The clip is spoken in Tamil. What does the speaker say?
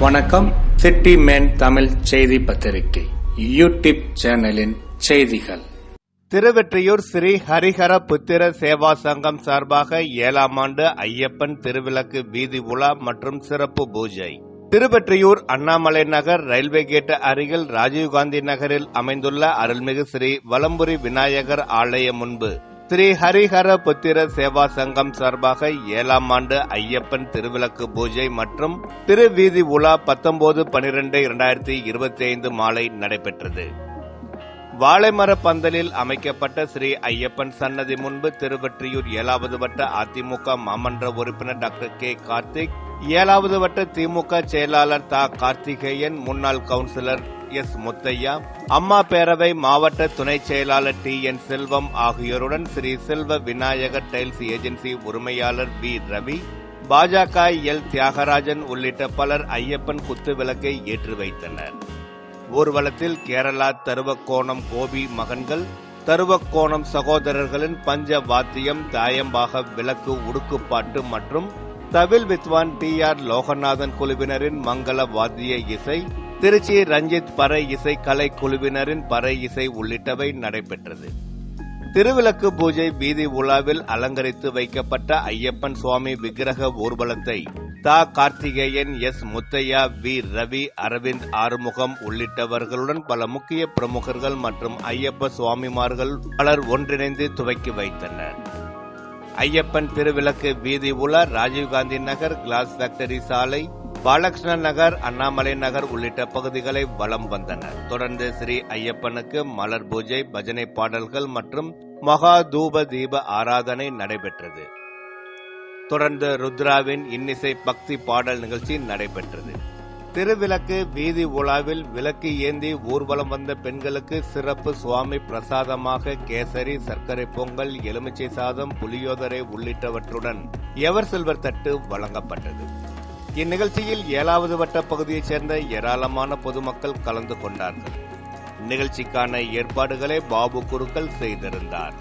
வணக்கம். சிட்டி மேன் தமிழ் செய்தி பத்திரிகை யூடியூப் சேனலின் செய்திகள். திருவெற்றியூர் ஸ்ரீ ஹரிஹர புத்திர சேவா சங்கம் சார்பாக 7ஆம் ஆண்டு ஐயப்பன் திருவிளக்கு வீதி உலா மற்றும் சிறப்பு பூஜை. திருவெற்றியூர் அண்ணாமலை நகர் ரயில்வே கேட் அருகில் ராஜீவ்காந்தி நகரில் அமைந்துள்ள அருள்மிகு ஸ்ரீ வலம்புரி விநாயகர் ஆலயம் முன்பு ஸ்ரீ ஹரிஹர புத்திர சேவா சங்கம் சார்பாக 7ஆம் ஆண்டு ஐயப்பன் திருவிளக்கு பூஜை மற்றும் திருவீதி உலா 19/12/2025 மாலை நடைபெற்றது. வாழைமர பந்தலில் அமைக்கப்பட்ட ஸ்ரீ ஐயப்பன் சன்னதி முன்பு திருவெற்றியூர் 7வது வட்ட அதிமுக மாமன்ற உறுப்பினர் டாக்டர் கே கார்த்திக், 7வது வட்ட திமுக செயலாளர் தா கார்த்திகேயன், முன்னாள் கவுன்சிலர் எஸ் முத்தையா, அம்மா பேரவை மாவட்ட துணை செயலாளர் டி என் செல்வம் ஆகியோருடன் ஸ்ரீ செல்வ விநாயகர் டைல்ஸ் ஏஜென்சி உரிமையாளர் வி ரவி, பாஜக எல் தியாகராஜன் உள்ளிட்ட பலர் ஐயப்பன் குத்து விளக்கை ஏற்றி வைத்தனர். ஊர்வலத்தில் கேரளா தருவக்கோணம் கோபி மகன்கள், தருவக்கோணம் சகோதரர்களின் பஞ்ச வாத்தியம், தாயம்பாக விளக்கு உடுக்குப்பாட்டு மற்றும் தவில் வித்வான் டி ஆர் லோகநாதன் குழுவினரின் மங்கள வாத்திய இசை, திருச்சி ரஞ்சித் பறை இசை கலை குழுவினரின் பறை இசை உள்ளிட்டவை நடைபெற்றது. திருவிளக்கு பூஜை வீதி உலாவில் அலங்கரித்து வைக்கப்பட்ட ஐயப்பன் சுவாமி விக்கிரக ஊர்வலத்தை தா கார்த்திகேயன், எஸ் முத்தையா, வி ரவி, அரவிந்த் ஆறுமுகம் உள்ளிட்டவர்களுடன் பல முக்கிய பிரமுகர்கள் மற்றும் ஐயப்ப சுவாமிமார்கள் பலர் ஒன்றிணைந்து துவக்கி வைத்தனர். ஐயப்பன் திருவிளக்கு வீதி உலா ராஜீவ்காந்தி நகர், கிளாஸ் ஃபேக்டரி சாலை, பாலகிருஷ்ணன் நகர், அண்ணாமலை நகர் உள்ளிட்ட பகுதிகளை வலம் வந்தனர். தொடர்ந்து ஸ்ரீ ஐயப்பனுக்கு மலர் பூஜை, பஜனை பாடல்கள் மற்றும் மகா தூப தீப ஆராதனை நடைபெற்றது. தொடர்ந்து ருத்ராவின் இன்னிசை பக்தி பாடல் நிகழ்ச்சி நடைபெற்றது. திருவிளக்கு வீதி உலாவில் விளக்கு ஏந்தி ஊர்வலம் வந்த பெண்களுக்கு சிறப்பு சுவாமி பிரசாதமாக கேசரி, சர்க்கரை பொங்கல், எலுமிச்சை சாதம், புளியோதரை உள்ளிட்டவற்றுடன் எவர் சில்வர் தட்டு வழங்கப்பட்டது. இந்நிகழ்ச்சியில் 7வது வட்ட பகுதியைச் சேர்ந்த ஏராளமான பொதுமக்கள் கலந்து கொண்டார்கள். நிகழ்ச்சிக்கான ஏற்பாடுகளை பாபு குருக்கள் செய்திருந்தார்.